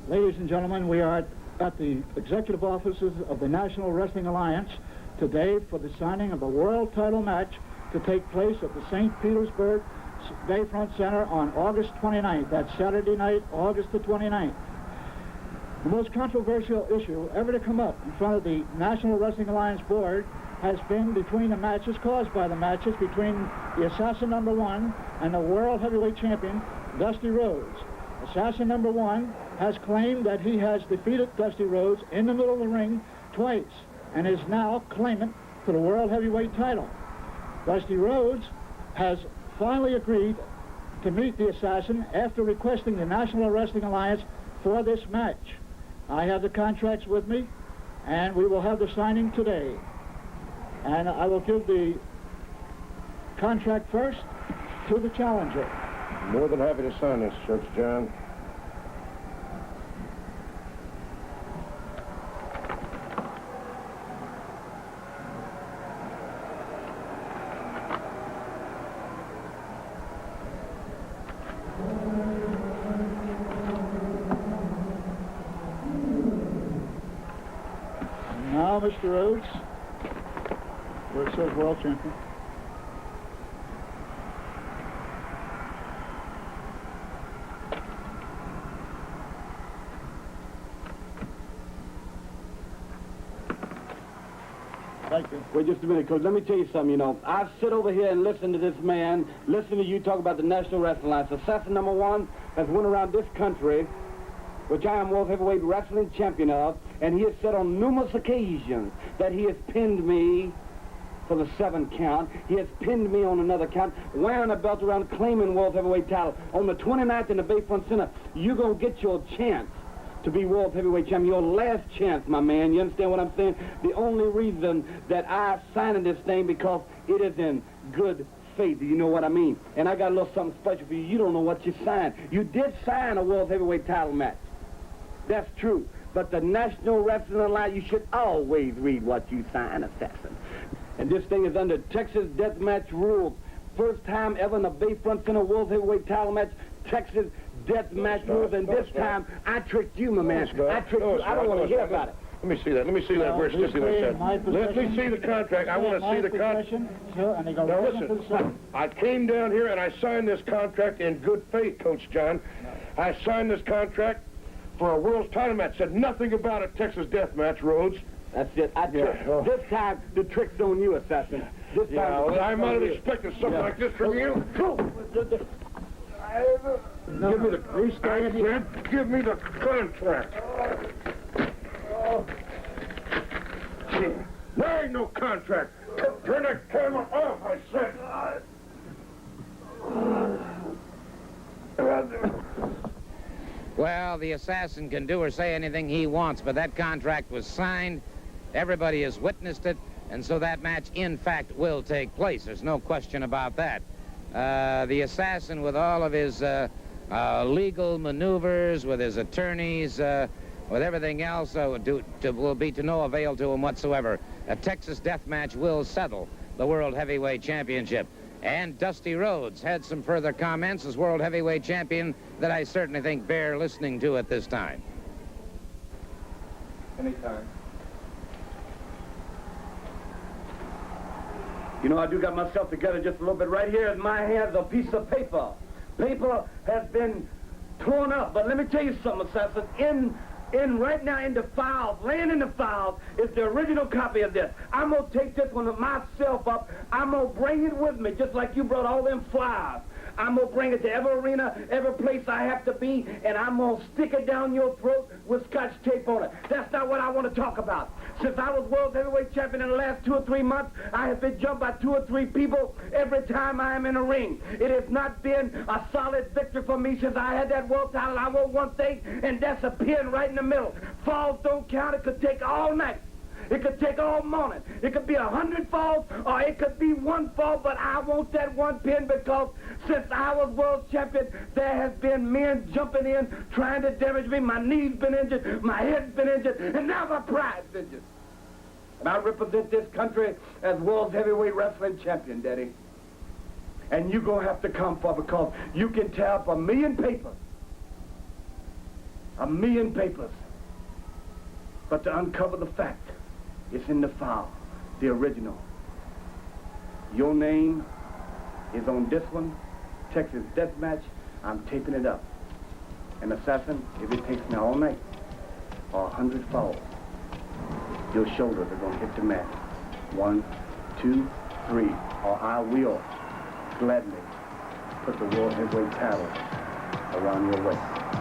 Ladies and gentlemen, we are at the executive offices of the National Wrestling Alliance today for the signing of a world title match to take place at the St. Petersburg Bayfront Center on August 29th. That's Saturday night, August the 29th. The most controversial issue ever to come up in front of the National Wrestling Alliance board has been between the matches, caused by the matches between the Assassin number 1 and the World Heavyweight Champion, Dusty Rhodes. Assassin number 1 has claimed that he has defeated Dusty Rhodes in the middle of the ring twice and is now claimant for the World Heavyweight title. Dusty Rhodes has finally agreed to meet the Assassin after requesting the National Wrestling Alliance for this match. I have the contracts with me, and we will have the signing today. And I will give the contract first to the challenger. More than happy to sign this, Church John. Now, Mr. Rhodes, where it says World Champion. Thank you. Wait just a minute, Coach. Let me tell you something, you know. I sit over here and listen to this man, listen to you talk about the National Wrestling Alliance. Assassin number 1 has went around this country, which I am World Heavyweight Wrestling Champion of, and he has said on numerous occasions that he has pinned me for the 7 count. He has pinned me on another count, wearing a belt around, claiming World Heavyweight title. On the 29th in the Bayfront Center, you're going to get your chance to be World Heavyweight Champion. Your last chance, my man. You understand what I'm saying? The only reason that I signed this thing because it is in good faith. You know what I mean? And I got a little something special for you. You don't know what you signed. You did sign a World Heavyweight title match. That's true. But the National Wrestling Alliance, you should always read what you sign, Assassin. And this thing is under Texas Deathmatch rules. First time ever in the Bayfront Center World Heavyweight title match, Texas Deathmatch rules. And this time, I tricked you, my man. I tricked you. I don't want to hear about it. Let me see that. Let me see that. Where's stipulation? Let me see the contract. I want to see the contract. Now listen, I came down here and I signed this contract in good faith, Coach John. I signed this contract for a world's title match. Said nothing about a Texas Deathmatch, Rhodes. That's it. This time, the trick's on you, Assassin. This time, I might have expected something like this from you. Give me the contract. There ain't no contract. Turn that camera off, I said. Well, the Assassin can do or say anything he wants, but that contract was signed. Everybody has witnessed it, and so that match, in fact, will take place. There's no question about that. The Assassin, with all of his legal maneuvers, with his attorneys, with everything else, will be to no avail to him whatsoever. A Texas death match will settle the World Heavyweight Championship. And Dusty Rhodes had some further comments as World Heavyweight Champion that I certainly think bear listening to at this time. Anytime. You know, I do got myself together just a little bit. Right here in my hands, a piece of paper. Paper has been torn up, but let me tell you something, Assassin. Right now in the files, laying in the files, is the original copy of this. I'm going to take this one myself up. I'm going to bring it with me, just like you brought all them flyers. I'm going to bring it to every arena, every place I have to be, and I'm going to stick it down your throat with Scotch tape on it. That's not what I want to talk about. Since I was World Heavyweight Champion in the last 2 or 3 months, I have been jumped by 2 or 3 people every time I am in a ring. It has not been a solid victory for me since I had that world title. I want one thing, and that's a pin right in the middle. Falls don't count. It could take all night. It could take all morning. It could be 100 falls, or it could be 1 fall, but I want that 1 pin because since I was world champion, there has been men jumping in, trying to damage me. My knee's been injured, my head's been injured, and now my pride's injured. And I represent this country as World Heavyweight Wrestling Champion, Daddy. And you're going to have to come for because you can tear up 1,000,000 papers. 1,000,000 papers. But to uncover the fact, it's in the file, the original. Your name is on this one, Texas Death Match. I'm taping it up. And Assassin, if it takes me all night, or 100 falls, your shoulders are gonna hit the mat. 1, 2, 3, or I will gladly put the World Heavyweight title around your waist.